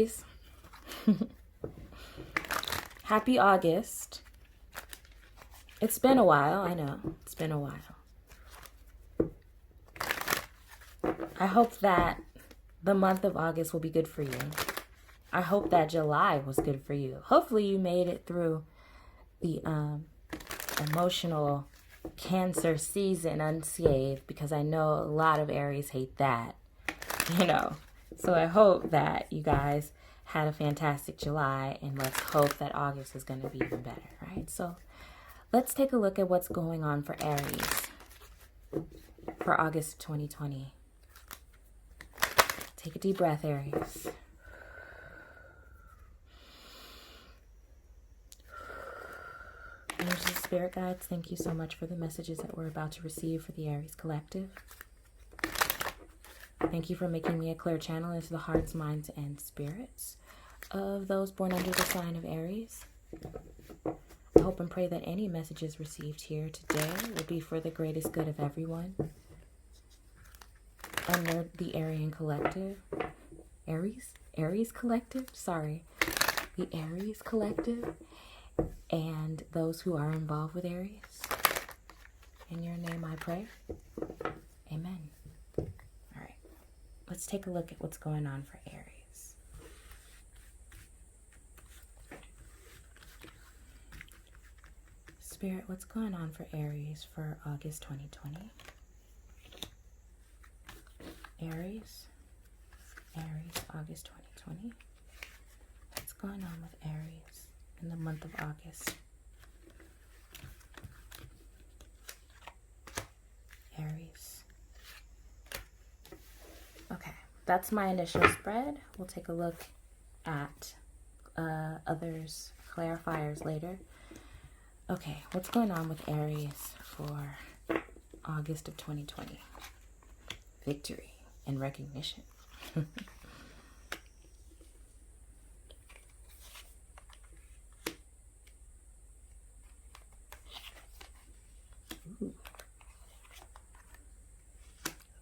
Aries. Happy August. It's been a while, I know. It's been a while. I hope that the month of August will be good for you. I hope that July was good for you. Hopefully you made it through the emotional Cancer season unscathed, because I know a lot of Aries hate that, you know. So I hope that you guys had a fantastic July, and let's hope that August is going to be even better, right? So let's take a look at what's going on for Aries for August 2020. Take a deep breath, Aries. Angels and Spirit Guides, thank you so much for the messages that we're about to receive for the Aries Collective. Thank you for making me a clear channel into the hearts, minds, and spirits of those born under the sign of Aries. I hope and pray that any messages received here today will be for the greatest good of everyone under the Aryan Collective. Aries Collective? Sorry. The Aries Collective. And those who are involved with Aries. In your name I pray. Amen. All right. Let's take a look at what's going on for Aries. Spirit, what's going on for Aries for August 2020? Aries, August 2020. What's going on with Aries in the month of August? Aries. Okay, that's my initial spread. We'll take a look at others, clarifiers later. Okay, what's going on with Aries for August of 2020? Victory and recognition. Ooh.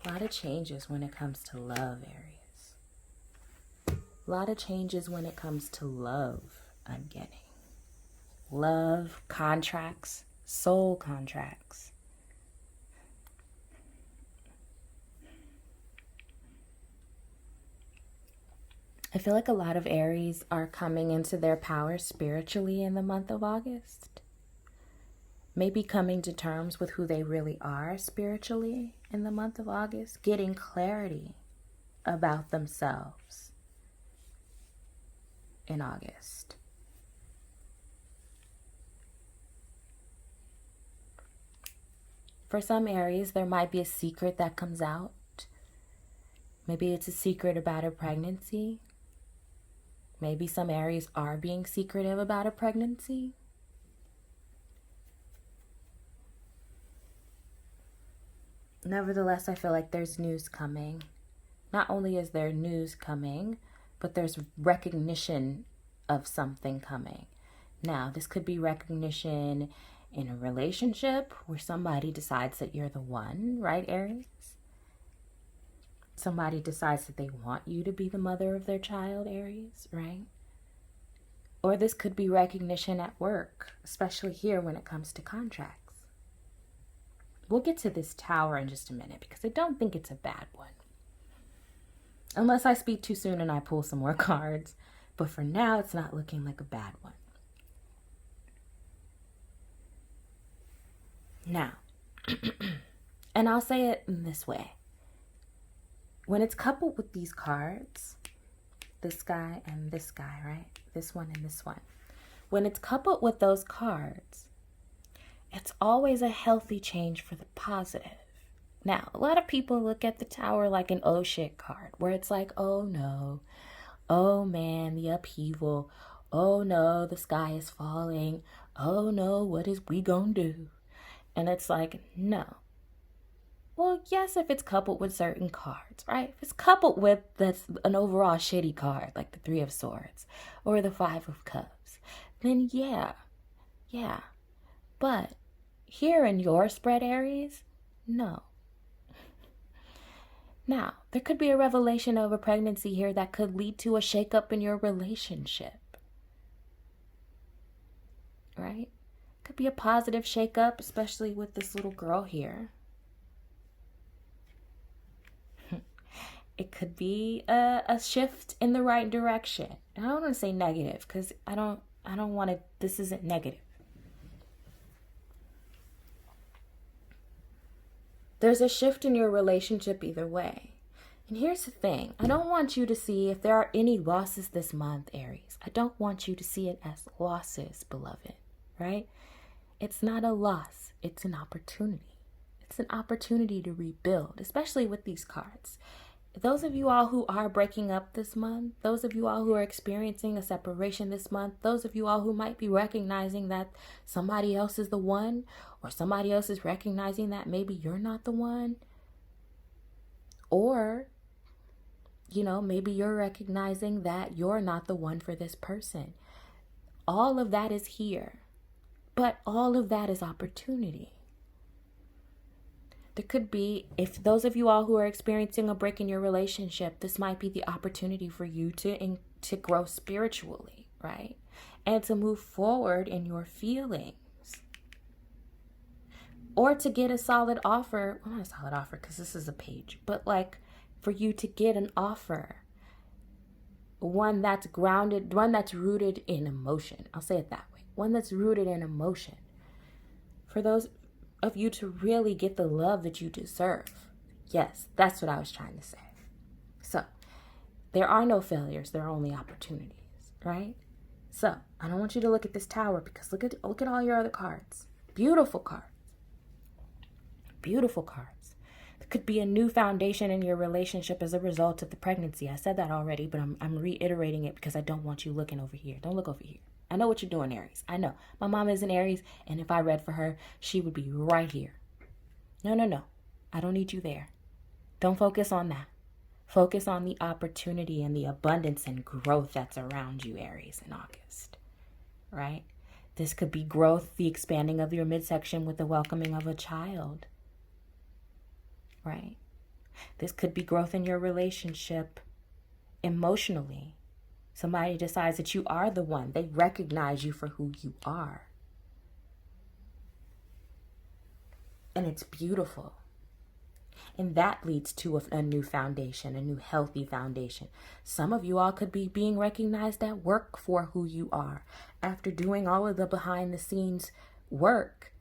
A lot of changes when it comes to love, Aries. A lot of changes when it comes to love, I'm getting. Love, contracts, soul contracts. I feel like a lot of Aries are coming into their power spiritually in the month of August. Maybe coming to terms with who they really are spiritually in the month of August. Getting clarity about themselves in August. For some Aries, there might be a secret that comes out. Maybe it's a secret about a pregnancy. Maybe some Aries are being secretive about a pregnancy. Nevertheless, I feel like there's news coming. Not only is there news coming, but there's recognition of something coming. Now, this could be recognition in a relationship where somebody decides that you're the one, right, Aries? Somebody decides that they want you to be the mother of their child, Aries, right? Or this could be recognition at work, especially here when it comes to contracts. We'll get to this Tower in just a minute because I don't think it's a bad one. Unless I speak too soon and I pull some more cards. But for now, it's not looking like a bad one. Now, and I'll say it in this way. When it's coupled with these cards, this guy and this guy, right? This one and this one. When it's coupled with those cards, it's always a healthy change for the positive. Now, a lot of people look at the Tower like an oh shit card, where it's like, oh no, oh man, the upheaval, oh no, the sky is falling, oh no, what is we gonna do? And it's like, no. Well, yes, if it's coupled with certain cards, right? If it's coupled with that's an overall shitty card, like the Three of Swords or the Five of Cups, then yeah. But here in your spread, Aries, no. Now, there could be a revelation of a pregnancy here that could lead to a shakeup in your relationship. Right? Could be a positive shakeup, especially with this little girl here. It could be a shift in the right direction. And I don't want to say negative because I don't want to, this isn't negative. There's a shift in your relationship either way. And here's the thing. I don't want you to see if there are any losses this month, Aries. I don't want you to see it as losses, beloved, right? It's not a loss. It's an opportunity. It's an opportunity to rebuild, especially with these cards. Those of you all who are breaking up this month, those of you all who are experiencing a separation this month, those of you all who might be recognizing that somebody else is the one, or somebody else is recognizing that maybe you're not the one, or, you know, maybe you're recognizing that you're not the one for this person. All of that is here, but all of that is opportunity. There could be, if those of you all who are experiencing a break in your relationship, this might be the opportunity for you to grow spiritually, right? And to move forward in your feelings. Or to get a solid offer, well, not a solid offer because this is a page, but like for you to get an offer. One that's grounded, one that's rooted in emotion. I'll say it that way. One that's rooted in emotion. For those of you to really get the love that you deserve. Yes, that's what I was trying to say. So, there are no failures, there are only opportunities, right? So, I don't want you to look at this tower because look at all your other cards. Beautiful cards. Beautiful cards. There could be a new foundation in your relationship as a result of the pregnancy. I said that already, but I'm reiterating it because I don't want you looking over here. Don't look over here. I know what you're doing, Aries. I know. My mom is an Aries, and if I read for her, she would be right here. No. I don't need you there. Don't focus on that. Focus on the opportunity and the abundance and growth that's around you, Aries, in August. Right? This could be growth, the expanding of your midsection with the welcoming of a child. Right? This could be growth in your relationship emotionally. Somebody decides that you are the one. They recognize you for who you are. And it's beautiful. And that leads to a new foundation, a new healthy foundation. Some of you all could be being recognized at work for who you are. After doing all of the behind the scenes work,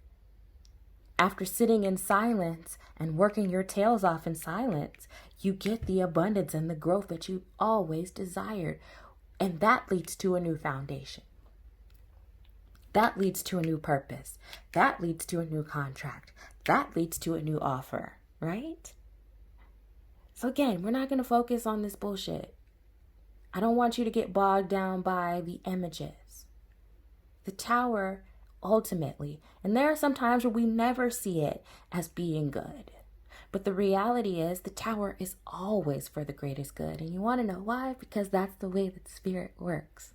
after sitting in silence and working your tails off in silence, you get the abundance and the growth that you always desired. And that leads to a new foundation. That leads to a new purpose. That leads to a new contract. That leads to a new offer, right? So again, we're not going to focus on this bullshit. I don't want you to get bogged down by the images. The tower, ultimately, and there are some times where we never see it as being good. But the reality is the tower is always for the greatest good. And you want to know why? Because that's the way that spirit works.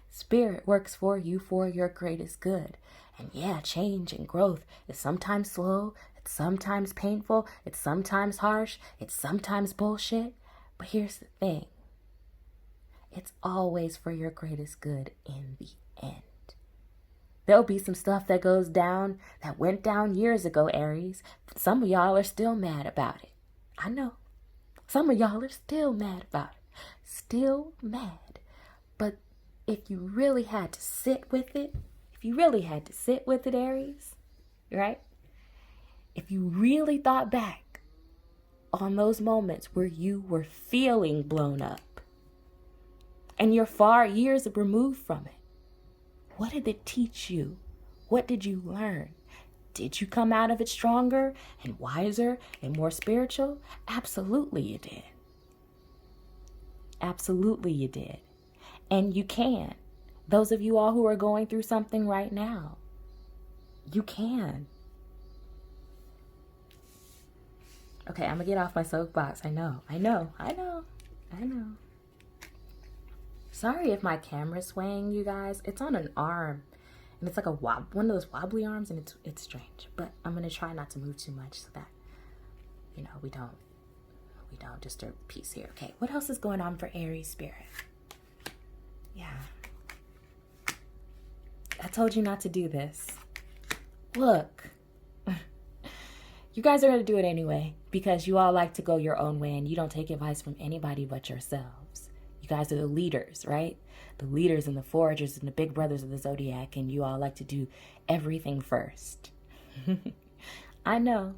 Spirit works for you for your greatest good. And yeah, change and growth is sometimes slow. It's sometimes painful. It's sometimes harsh. It's sometimes bullshit. But here's the thing. It's always for your greatest good in the end. There'll be some stuff that goes down, that went down years ago, Aries. Some of y'all are still mad about it. I know. Some of y'all are still mad about it. Still mad. But if you really had to sit with it, Aries, right? If you really thought back on those moments where you were feeling blown up and you're far years removed from it, what did it teach you? What did you learn? Did you come out of it stronger and wiser and more spiritual? Absolutely you did. Absolutely you did. And you can. Those of you all who are going through something right now, you can. Okay, I'm gonna get off my soapbox. I know. Sorry if my camera's swaying, you guys. It's on an arm. And it's like one of those wobbly arms, and it's strange. But I'm going to try not to move too much so that, we don't we don't disturb peace here. Okay, what else is going on for Aries spirit? Yeah. I told you not to do this. Look. You guys are going to do it anyway because you all like to go your own way and you don't take advice from anybody but yourselves. You guys are the leaders, right? The leaders and the foragers and the big brothers of the zodiac, and you all like to do everything first. I know.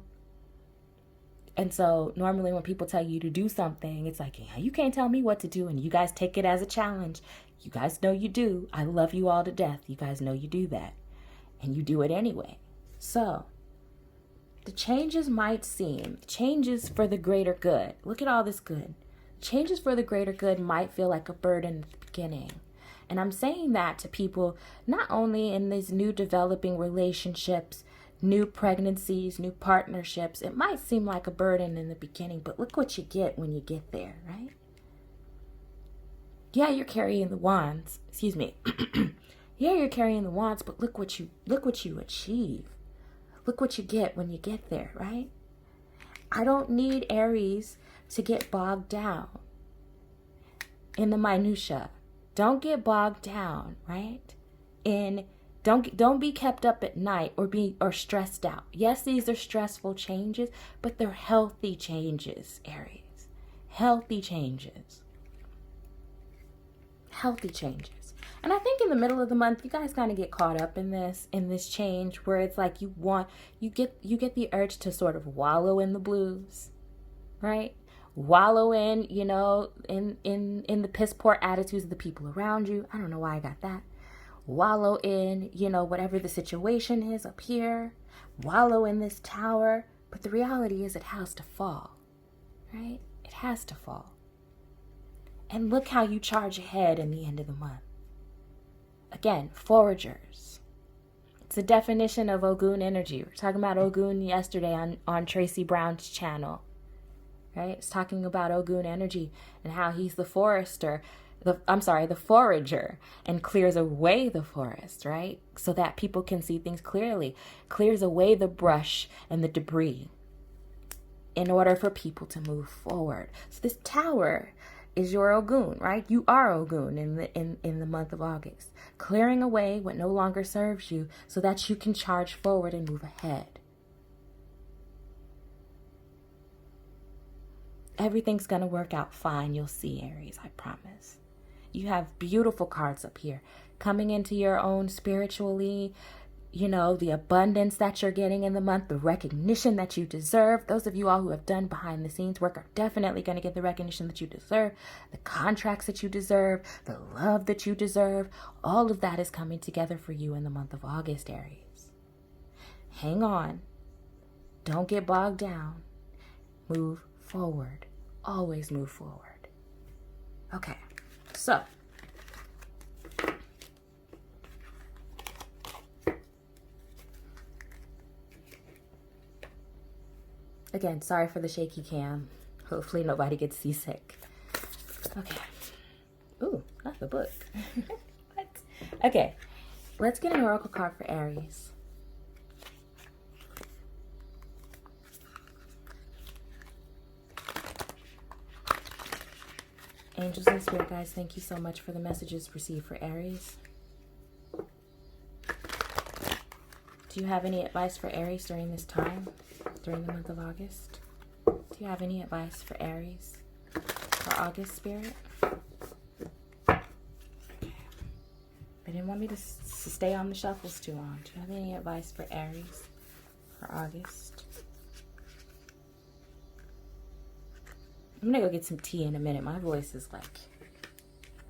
And so normally when people tell you to do something, it's like, yeah, you can't tell me what to do, and you guys take it as a challenge. You guys know you do. I love you all to death. You guys know you do that. And you do it anyway. So the changes might seem changes for the greater good. Look at all this good. Changes for the greater good might feel like a burden at the beginning. And I'm saying that to people not only in these new developing relationships, new pregnancies, new partnerships. It might seem like a burden in the beginning, but look what you get when you get there, right? Yeah, you're carrying the wands. Excuse me. Yeah, you're carrying the wands, but look what you achieve. Look what you get when you get there, right? I don't need Aries to get bogged down in the minutia. Don't get bogged down, right? Don't be kept up at night or stressed out. Yes, these are stressful changes, but they're healthy changes, Aries. Healthy changes. Healthy changes. And I think in the middle of the month, you guys kind of get caught up in this change where it's like you get the urge to sort of wallow in the blues, right? Wallow in, in the piss poor attitudes of the people around you. I don't know why I got that. Wallow in, whatever the situation is up here. Wallow in this tower. But the reality is it has to fall, right? It has to fall. And look how you charge ahead in the end of the month. Again, foragers. It's a definition of Ogun energy. We were talking about Ogun yesterday on Tracy Brown's channel, right? It's talking about Ogun energy and how he's the forester. The forager, and clears away the forest, right? So that people can see things clearly. Clears away the brush and the debris in order for people to move forward. So this tower is your Ogun, right? You are Ogun in the month of August. Clearing away what no longer serves you so that you can charge forward and move ahead. Everything's going to work out fine. You'll see, Aries, I promise. You have beautiful cards up here. Coming into your own spiritually, the abundance that you're getting in the month, the recognition that you deserve. Those of you all who have done behind the scenes work are definitely going to get the recognition that you deserve, the contracts that you deserve, the love that you deserve. All of that is coming together for you in the month of August, Aries. Hang on. Don't get bogged down. Move forward. Always move forward. Okay. So, again, sorry for the shaky cam. Hopefully nobody gets seasick. Okay. Ooh, not the book. What? Okay, let's get an oracle card for Aries. Angels and spirit guides, thank you so much for the messages received for Aries. Do you have any advice for Aries during this time, during the month of August? Do you have any advice for Aries for August, spirit? They didn't want me to stay on the shuffles too long. Do you have any advice for Aries for August? I'm gonna go get some tea in a minute. My voice is like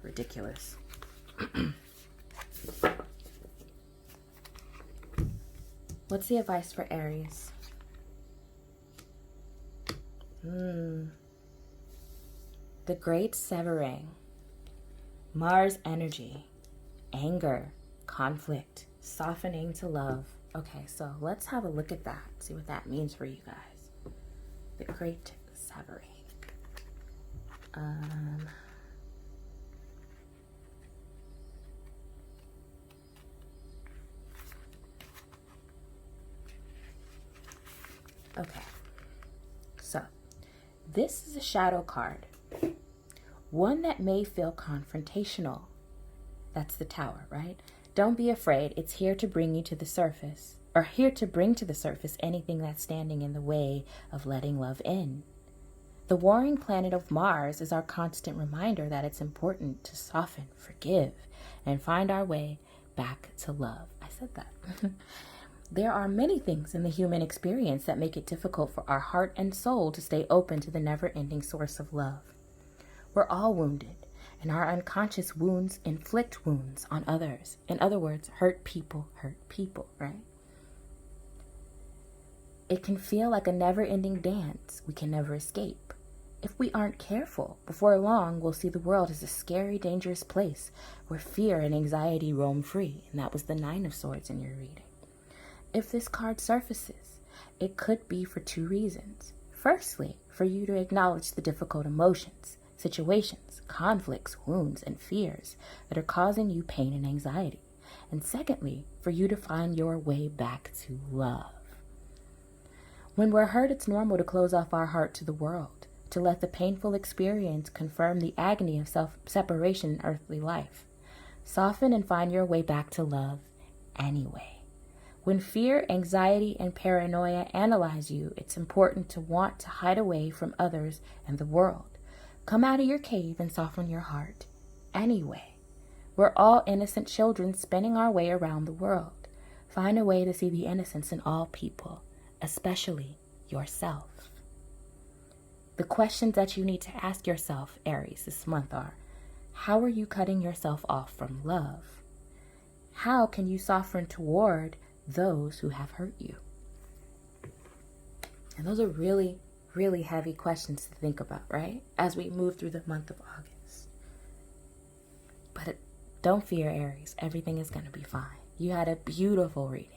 ridiculous. What's the advice for Aries? The Great Severing. Mars energy. Anger. Conflict. Softening to love. Okay, so let's have a look at that. See what that means for you guys. The Great Severing. Okay, so This is a shadow card, one that may feel confrontational. That's the Tower, right? Don't be afraid. It's here to bring you to the surface, or here to bring to the surface anything that's standing in the way of letting love in. The warring planet of Mars is our constant reminder that it's important to soften, forgive, and find our way back to love. I said that. There are many things in the human experience that make it difficult for our heart and soul to stay open to the never-ending source of love. We're all wounded, and our unconscious wounds inflict wounds on others. In other words, hurt people, right? It can feel like a never-ending dance we can never escape. If we aren't careful, before long we'll see the world as a scary, dangerous place where fear and anxiety roam free. And that was the Nine of Swords in your reading. If this card surfaces, it could be for two reasons. Firstly, for you to acknowledge the difficult emotions, situations, conflicts, wounds, and fears that are causing you pain and anxiety. And secondly, for you to find your way back to love. When we're hurt, it's normal to close off our heart to the world, to let the painful experience confirm the agony of self-separation in earthly life. Soften and find your way back to love anyway. When fear, anxiety, and paranoia analyze you, it's important to want to hide away from others and the world. Come out of your cave and soften your heart anyway. We're all innocent children spinning our way around the world. Find a way to see the innocence in all people, especially yourself. The questions that you need to ask yourself, Aries, this month are: how are you cutting yourself off from love? How can you soften toward those who have hurt you? And those are really, really heavy questions to think about, right? As we move through the month of August. But don't fear, Aries. Everything is going to be fine. You had a beautiful reading.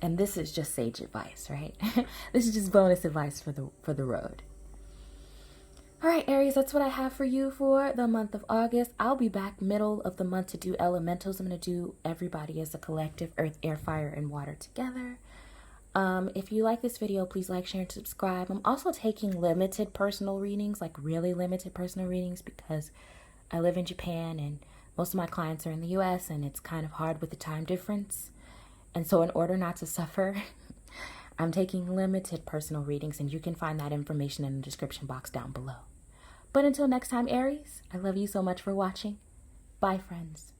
And this is just sage advice, right? This is just bonus advice for the road. All right, Aries, that's what I have for you for the month of August. I'll be back middle of the month to do elementals. I'm going to do everybody as a collective, earth, air, fire, and water together. If you like this video, please like, share, and subscribe. I'm also taking limited personal readings, like really limited personal readings, because I live in Japan and most of my clients are in the US and it's kind of hard with the time difference. And so in order not to suffer, I'm taking limited personal readings, and you can find that information in the description box down below. But until next time, Aries, I love you so much for watching. Bye, friends.